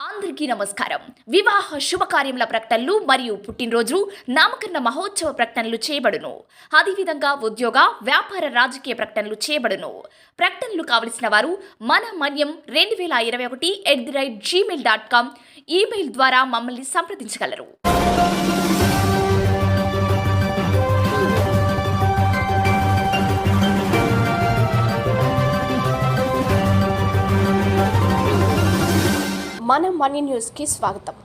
అందరికీ నమస్కారం. వివాహ శుభకార్యముల ప్రకటనలు మరియు పుట్టినరోజు నామకరణ మహోత్సవ ప్రకటనలు చేయబడును. అదేవిధంగా ఉద్యోగ వ్యాపార రాజకీయ ప్రకటనలు చేయబడును. ప్రకటనలు కావలసిన వారు మన మన్యం 2021@gmail.com ఈమెయిల్ ద్వారా మమ్మల్ని సంప్రదించగలరు. మన మనీ న్యూస్కి స్వాగతం.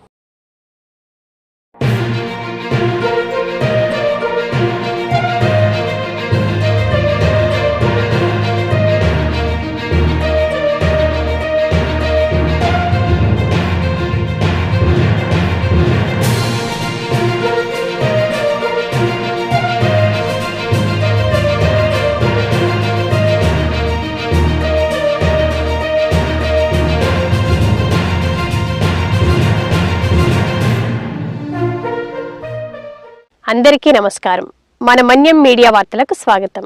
అందరికీ నమస్కారం. మన మన్యం మీడియా వార్తలకు స్వాగతం.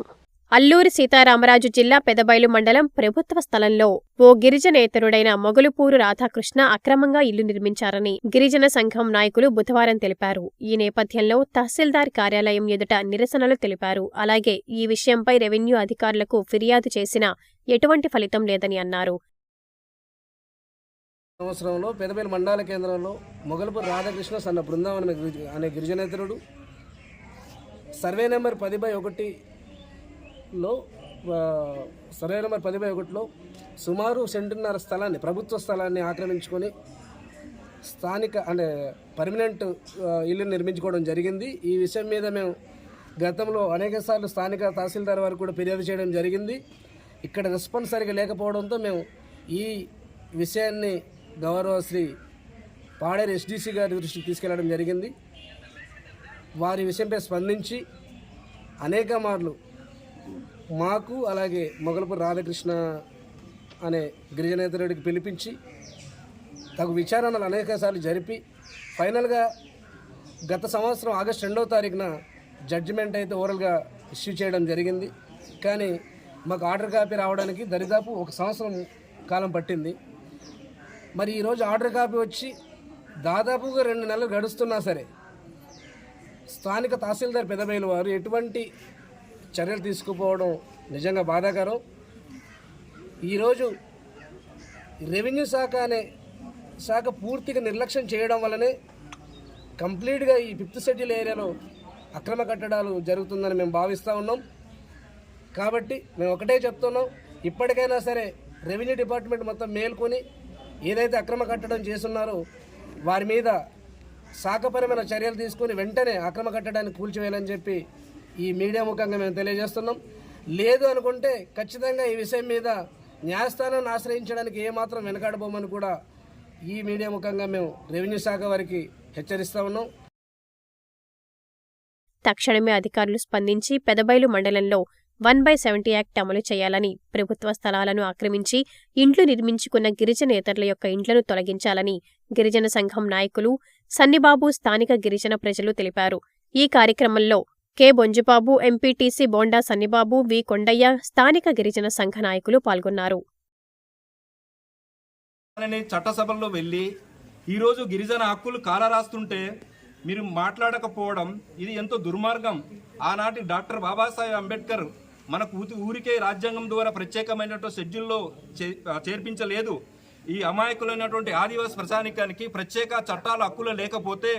అల్లూరి సీతారామరాజు జిల్లా పెదబైలు మండలం ప్రభుత్వ స్థలంలో ఓ గిరిజనేతరుడైన మొగలుపూరు రాధాకృష్ణ అక్రమంగా ఇల్లు నిర్మించారని గిరిజన సంఘం నాయకులు బుధవారం తెలిపారు. ఈ నేపథ్యంలో తహసీల్దార్ కార్యాలయం ఎదుట నిరసనలు తెలిపారు. అలాగే ఈ విషయంపై రెవెన్యూ అధికారులకు ఫిర్యాదు చేసినా ఎటువంటి ఫలితం లేదని అన్నారు. సంవత్సరంలో పెదబైలు మండల కేంద్రంలో మొగలుపూరు రాధాకృష్ణ సన్న బృందావనం అనే గిరిజనేతరుడు సర్వే నెంబర్ 10/1లో సుమారు సెంటున్నర స్థలాన్ని, ప్రభుత్వ స్థలాన్ని ఆక్రమించుకొని స్థానిక పర్మనెంట్ ఇల్లు నిర్మించుకోవడం జరిగింది. ఈ విషయం మీద మేము గతంలో అనేకసార్లు స్థానిక తహసీల్దార్ వారికి కూడా ఫిర్యాదు చేయడం జరిగింది. ఇక్కడ రెస్పాన్స్ సరిగా లేకపోవడంతో మేము ఈ విషయాన్ని గౌరవ శ్రీ పాడేరు ఎస్డిసి గారి దృష్టికి తీసుకెళ్లడం జరిగింది. వారి విషయంపై స్పందించి అనేక మార్లు మాకు అలాగే మొగలుపూరు రాధాకృష్ణ అనే గిరిజనేతరుడికి పిలిపించి తగు విచారణలు అనేకసార్లు జరిపి ఫైనల్గా గత సంవత్సరం ఆగస్టు 2వ తారీఖున జడ్జిమెంట్ అయితే ఓరల్గా ఇష్యూ చేయడం జరిగింది. కానీ మాకు ఆర్డర్ కాపీ రావడానికి దరిదాపు 1 సంవత్సరం కాలం పట్టింది. మరి ఈరోజు ఆర్డర్ కాపీ వచ్చి దాదాపుగా 2 నెలలు గడుస్తున్నా సరే స్థానిక తహసీల్దార్ పెదబైలు వారు ఎటువంటి చర్యలు తీసుకుపోవడం నిజంగా బాధాకరం. ఈరోజు రెవెన్యూ శాఖ పూర్తిగా నిర్లక్ష్యం చేయడం వల్లనే కంప్లీట్గా ఈ 5th షెడ్యూల్ ఏరియాలో అక్రమ కట్టడాలు జరుగుతుందని మేము భావిస్తూ ఉన్నాం. కాబట్టి మేము ఒకటే చెప్తున్నాం, ఇప్పటికైనా సరే రెవెన్యూ డిపార్ట్మెంట్ మొత్తం మేల్కొని ఏదైతే అక్రమ కట్టడం చేస్తున్నారో వారి మీద శాఖపరమైన చర్యలు తీసుకుని వెంటనే అక్రమ కట్టడాన్ని కూల్చివేయాలని చెప్పి ఈ మీడియా ముఖంగా మేము తెలియజేస్తున్నాం. లేదు అనుకుంటే ఖచ్చితంగా ఈ విషయం మీద న్యాయస్థానాన్ని ఆశ్రయించడానికి ఏమాత్రం వెనకాడబోమని కూడా ఈ మీడియా ముఖంగా మేము రెవెన్యూ శాఖ వారికి హెచ్చరిస్తూ ఉన్నాం. తక్షణమే అధికారులు స్పందించి పెదబైలు మండలంలో 1/70 యాక్ట్ అమలు చేయాలని, ప్రభుత్వ స్థలాలను ఆక్రమించి ఇండ్లు నిర్మించుకున్న గిరిజనేతరుల యొక్క ఇండ్లను తొలగించాలని గిరిజన సంఘం నాయకులు సన్నిబాబు, స్థానిక గిరిజన ప్రజలు తెలిపారు. ఈ కార్యక్రమంలో కె బొంజుబాబు, ఎంపీటీసీ బోండా సన్నిబాబు, వి కొండయ్య, స్థానిక గిరిజన సంఘ నాయకులు పాల్గొన్నారు. చట్టసభల్లో వెళ్ళి ఈరోజు గిరిజన హక్కులు కాలరాస్తుంటే మీరు మాట్లాడకపోవడం ఇది ఎంతో దుర్మార్గం. ఆనాటి డాక్టర్ బాబాసాహెబ్ అంబేద్కర్ మనకు ఊరికే రాజ్యాంగం ద్వారా ప్రత్యేకమైనటువంటి షెడ్యూల్లో చేర్పించలేదు. ఈ అమాయకులైనటువంటి ఆదివాసి ప్రజానికానికి ప్రత్యేక చట్టాల హక్కులు లేకపోతే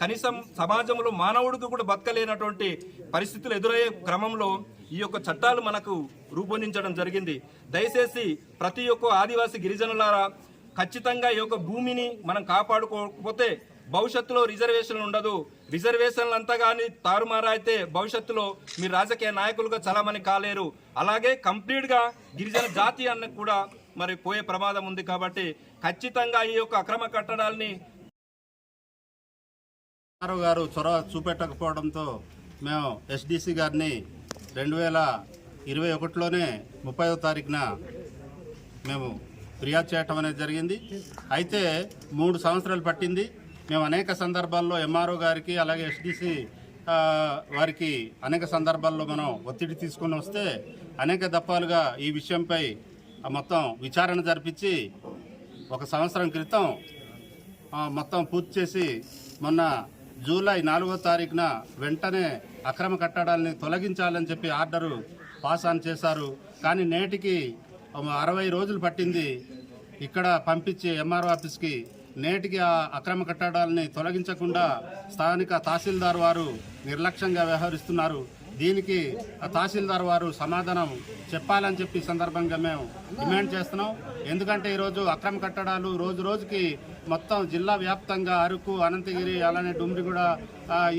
కనీసం సమాజంలో మానవుడికి కూడా బతకలేనటువంటి పరిస్థితులు ఎదురయ్యే క్రమంలో ఈ యొక్క చట్టాలు మనకు రూపొందించడం జరిగింది. దయచేసి ప్రతి ఒక్క ఆదివాసి గిరిజనులారా ఖచ్చితంగా ఈ యొక్క భూమిని మనం కాపాడుకోకపోతే భవిష్యత్తులో రిజర్వేషన్లు ఉండదు. రిజర్వేషన్లు అంతా కానీ తారుమారు అయితే భవిష్యత్తులో మీరు రాజకీయ నాయకులుగా చాలామంది కాలేరు. అలాగే కంప్లీట్గా గిరిజన జాతి అన్న కూడా మరి పోయే ప్రమాదం ఉంది. కాబట్టి ఖచ్చితంగా ఈ యొక్క అక్రమ కట్టడాల్ని గారు చొరవ చూపెట్టకపోవడంతో మేము ఎస్డిసి గారిని 2021లోనే 30వ తారీఖున మేము ఫిర్యాదు చేయటం అనేది జరిగింది. అయితే 3 సంవత్సరాలు పట్టింది. మేము అనేక సందర్భాల్లో ఎంఆర్ఓ గారికి అలాగే ఎస్డిసి వారికి అనేక సందర్భాల్లో మనం ఒత్తిడి తీసుకుని వస్తే అనేక దఫాలుగా ఈ విషయంపై మొత్తం విచారణ జరిపించి 1 సంవత్సరం క్రితం మొత్తం పూర్తి చేసి మొన్న జూలై 4వ తారీఖున వెంటనే అక్రమ కట్టడాలని తొలగించాలని చెప్పి ఆర్డరు పాస్ ఆన్ చేశారు. కానీ నేటికి 60 రోజులు పట్టింది ఇక్కడ పంపించి ఎంఆర్ఓ ఆఫీస్కి. నేటికి ఆ అక్రమ కట్టడాలని తొలగించకుండా స్థానిక తహసీల్దార్ వారు నిర్లక్ష్యంగా వ్యవహరిస్తున్నారు. దీనికి ఆ తహసీల్దార్ వారు సమాధానం చెప్పాలని చెప్పి సందర్భంగా మేము డిమాండ్ చేస్తున్నాం. ఎందుకంటే ఈరోజు అక్రమ కట్టడాలు రోజు రోజుకి మొత్తం జిల్లా వ్యాప్తంగా అరకు, అనంతగిరి, అలానే డుమ్రిగూడ,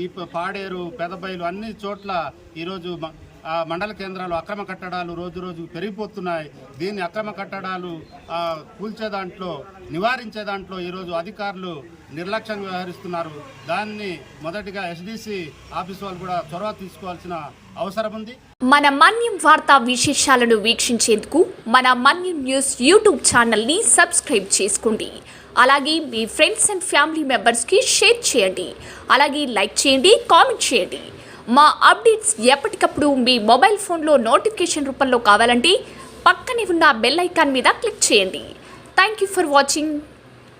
ఈ పాడేరు, పెదబైలు అన్ని చోట్ల ఈరోజు మండల కేంద్రాలు అక్రమ కట్టడాలు రోజు రోజు పెరిగిపోతున్నాయి. దీన్ని అక్రమ కట్టడాలు కూల్చే దాంట్లో, నివారించే దాంట్లో ఈరోజు అధికారులు నిర్లక్ష్యంగా వ్యవహరిస్తున్నారు. దాన్ని మొదటిగా ఎస్డిసి ఆఫీస్ వాళ్ళు కూడా చొరవ తీసుకోవాల్సిన అవసరం ఉంది. మన మన్యం వార్తా విశేషాలను వీక్షించేందుకు మన మన్యం న్యూస్ యూట్యూబ్ ఛానల్ని సబ్స్క్రైబ్ చేసుకోండి. అలాగే మీ ఫ్రెండ్స్ అండ్ ఫ్యామిలీ మెంబర్స్కి షేర్ చేయండి. అలాగే లైక్ చేయండి, కామెంట్ చేయండి. మా అప్డేట్స్ ఎప్పటికప్పుడు మీ మొబైల్ ఫోన్లో నోటిఫికేషన్ రూపంలో కావాలంటే పక్కనే ఉన్న బెల్ ఐకాన్ మీద క్లిక్ చేయండి. Thank you for watching.